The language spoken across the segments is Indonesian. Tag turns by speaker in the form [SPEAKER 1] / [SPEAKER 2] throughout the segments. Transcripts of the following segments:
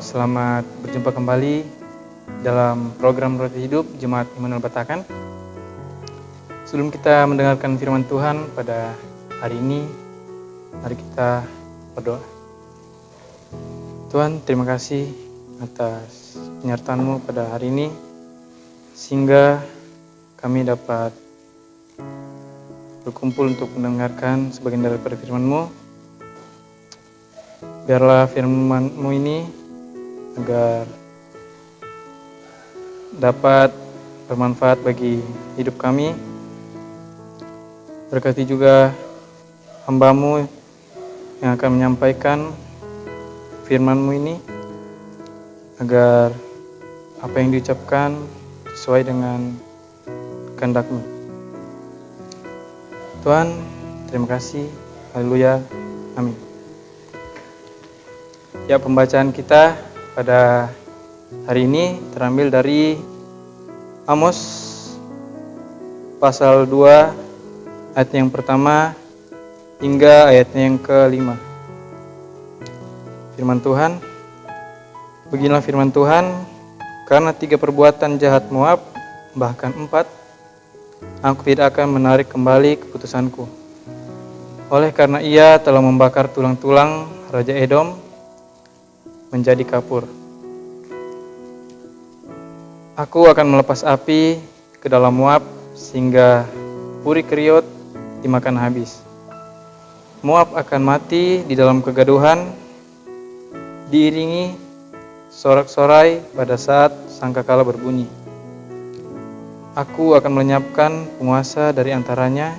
[SPEAKER 1] Selamat berjumpa kembali dalam program Roti Hidup Jemaat Immanuel Batakan. Sebelum kita mendengarkan firman Tuhan pada hari ini, mari kita berdoa. Tuhan, terima kasih atas penyertaan-Mu pada hari ini, sehingga kami dapat berkumpul untuk mendengarkan sebagian daripada firman-Mu. Biarlah firman-Mu ini agar dapat bermanfaat bagi hidup kami. Berkati juga hamba-Mu yang akan menyampaikan firman-Mu ini, agar apa yang diucapkan sesuai dengan kehendak-Mu. Tuhan, terima kasih. Haleluya. Amin. Ya, pembacaan kita pada hari ini terambil dari Amos pasal 2 ayat yang pertama hingga ayatnya yang ke-5. Firman Tuhan, beginilah firman Tuhan, karena 3 perbuatan jahat Moab, bahkan 4, aku tidak akan menarik kembali keputusanku. Oleh karena ia telah membakar tulang-tulang Raja Edom menjadi kapur. Aku akan melepas api ke dalam Moab sehingga puri Keriot dimakan habis. Moab akan mati di dalam kegaduhan, diiringi sorak-sorai pada saat sangkakala berbunyi. Aku akan melenyapkan penguasa dari antaranya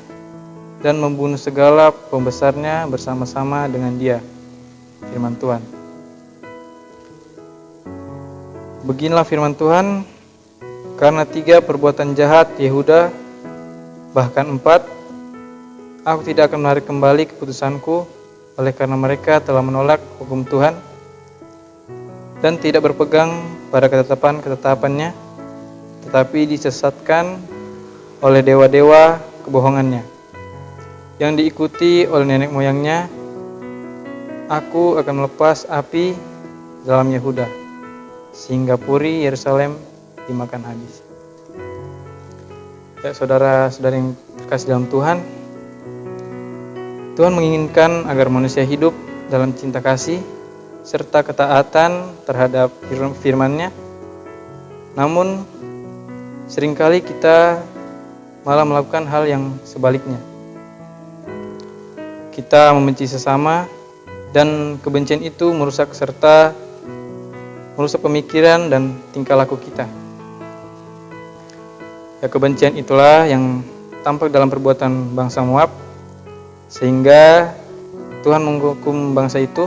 [SPEAKER 1] dan membunuh segala pembesarnya bersama-sama dengan dia. Firman Tuhan. Beginilah firman Tuhan, karena 3 perbuatan jahat Yehuda, bahkan 4, aku tidak akan menarik kembali keputusanku, oleh karena mereka telah menolak hukum Tuhan dan tidak berpegang pada ketetapan-ketetapannya, tetapi disesatkan oleh dewa-dewa kebohongannya yang diikuti oleh nenek moyangnya. Aku akan melepas api dalam Yehuda sehingga puri Yerusalem dimakan habis. Ya, saudara-saudari yang terkasih dalam Tuhan, Tuhan menginginkan agar manusia hidup dalam cinta kasih serta ketaatan terhadap firman-Nya. Namun seringkali kita malah melakukan hal yang sebaliknya. Kita membenci sesama, dan kebencian itu merusak pemikiran dan tingkah laku kita. Ya, kebencian itulah yang tampak dalam perbuatan bangsa Moab, sehingga Tuhan menghukum bangsa itu.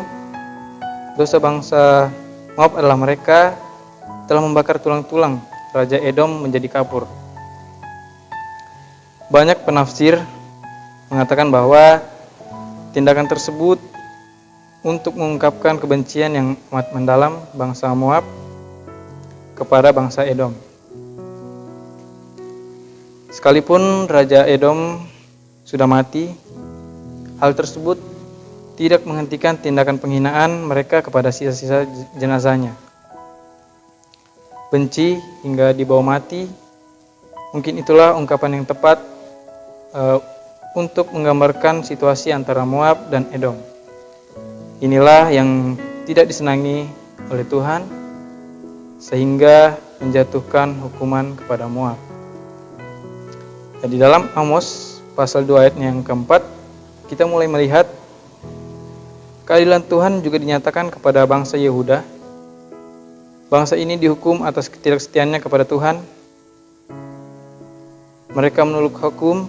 [SPEAKER 1] Dosa bangsa Moab adalah mereka telah membakar tulang-tulang Raja Edom menjadi kapur. Banyak penafsir mengatakan bahwa tindakan tersebut untuk mengungkapkan kebencian yang amat mendalam bangsa Moab kepada bangsa Edom. Sekalipun Raja Edom sudah mati, hal tersebut tidak menghentikan tindakan penghinaan mereka kepada sisa-sisa jenazahnya. Benci hingga dibawa mati, mungkin itulah ungkapan yang tepat untuk menggambarkan situasi antara Moab dan Edom. Inilah yang tidak disenangi oleh Tuhan, sehingga menjatuhkan hukuman kepada Moab. Di dalam Amos pasal 2 ayat yang keempat, kita mulai melihat keadilan Tuhan juga dinyatakan kepada bangsa Yehuda. Bangsa ini dihukum atas ketidaksetiaannya kepada Tuhan. Mereka menolak hukum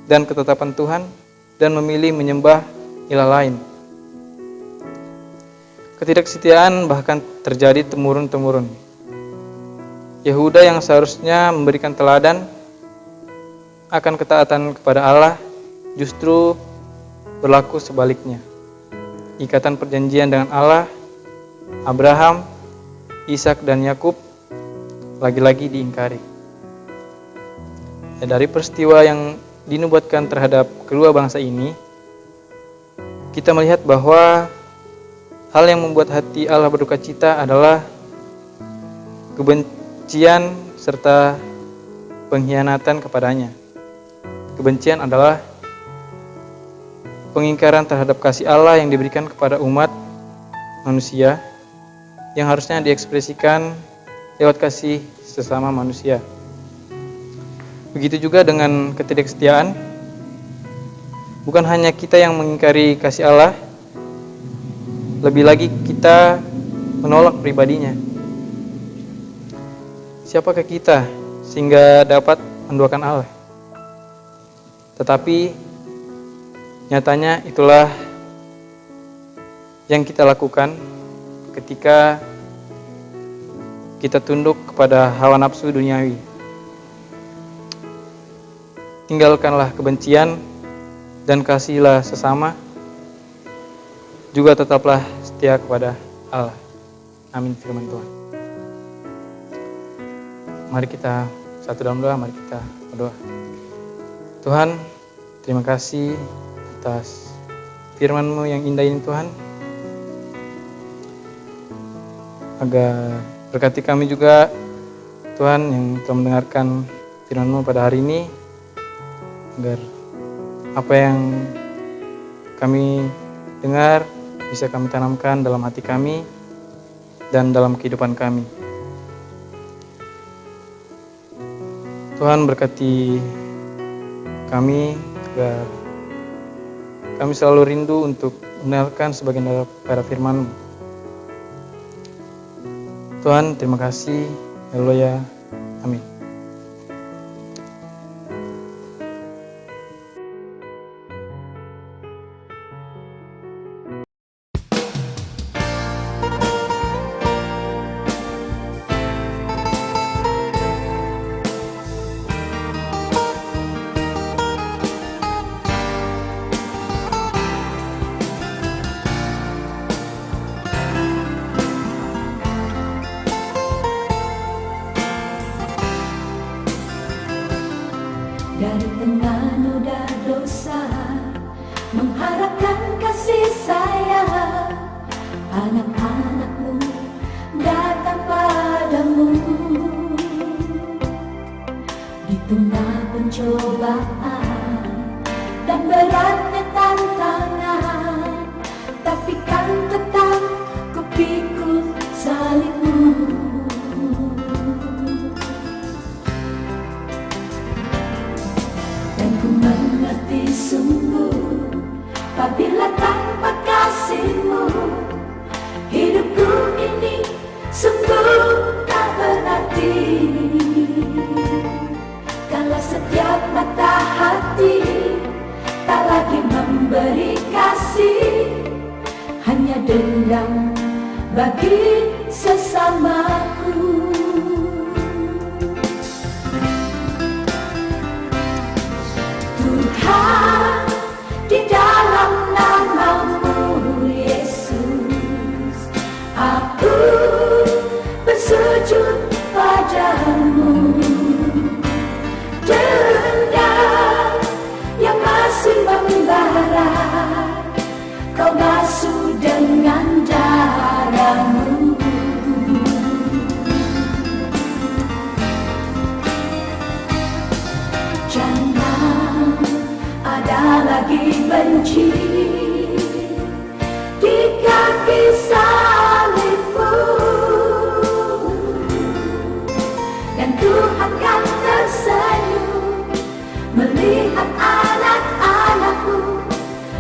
[SPEAKER 1] dan ketetapan Tuhan dan memilih menyembah ilah lain. Ketidaksetiaan bahkan terjadi temurun-temurun. Yehuda yang seharusnya memberikan teladan akan ketaatan kepada Allah justru berlaku sebaliknya. Ikatan perjanjian dengan Allah, Abraham, Ishak dan Yakub lagi-lagi diingkari. Dari peristiwa yang dinubuatkan terhadap kedua bangsa ini, kita melihat bahwa hal yang membuat hati Allah berduka cita adalah kebencian serta pengkhianatan kepadanya. Kebencian adalah pengingkaran terhadap kasih Allah yang diberikan kepada umat manusia yang harusnya diekspresikan lewat kasih sesama manusia. Begitu juga dengan ketidaksetiaan. Bukan hanya kita yang mengingkari kasih Allah, lebih lagi kita menolak pribadinya. Siapakah kita sehingga dapat menduakan Allah? Tetapi nyatanya itulah yang kita lakukan ketika kita tunduk kepada hawa nafsu duniawi. Tinggalkanlah kebencian dan kasihilah sesama, juga tetaplah setia kepada Allah. Amin firman Tuhan. Mari kita satu dalam doa, mari kita berdoa. Tuhan, terima kasih atas firman-Mu yang indah ini Tuhan. Agar berkati kami juga Tuhan yang telah mendengarkan firman-Mu pada hari ini, agar apa yang kami dengar bisa kami tanamkan dalam hati kami dan dalam kehidupan kami. Tuhan berkati kami agar kami selalu rindu untuk mendengarkan sebagian dari firman-Mu. Tuhan, terima kasih. Haleluya. Amin.
[SPEAKER 2] Dari tengah noda dosa, mengharapkan kasih sayang, anak-anak-Mu datang padamu. Di tengah pencobaan dan beratnya tantangan, tapi kan tetap ku pikul salib-Mu. Mengerti sungguh, apabila tanpa kasih-Mu hidupku ini sungguh tak berarti. Kalau setiap mata hati tak lagi memberi kasih, hanya dendam bagi sesamaku. Tuhan, di dalam nama-Mu Yesus, aku bersujud padamu. Dendam yang masih membara, Kau basuh dengan darah-Mu. Jangan ada lagi benci di kaki salib-Mu, dan Tuhan kan tersenyum melihat anak-anak-Mu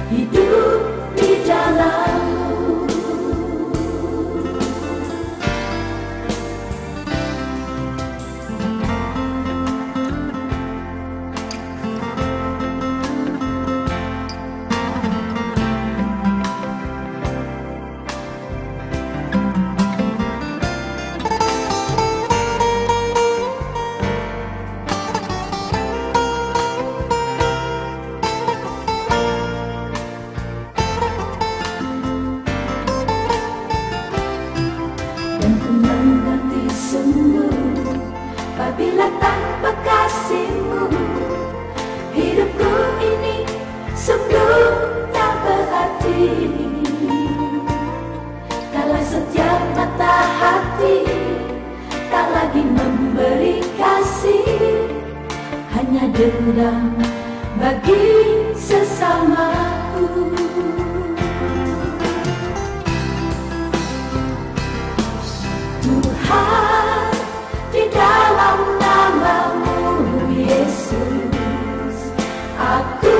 [SPEAKER 2] hidup di dalam-Mu. Apabila tanpa kasih-Mu hidupku ini sungguh tak berarti. dendam bagi sesamaku. Tuhan, di dalam nama-Mu Yesus, aku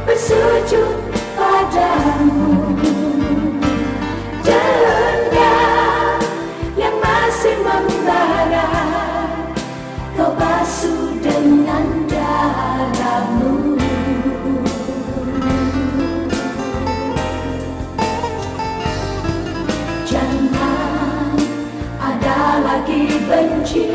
[SPEAKER 2] bersujud padamu. Dendam yang masih membara, Kau basuh dengan darah-Mu. Jangan ada lagi benci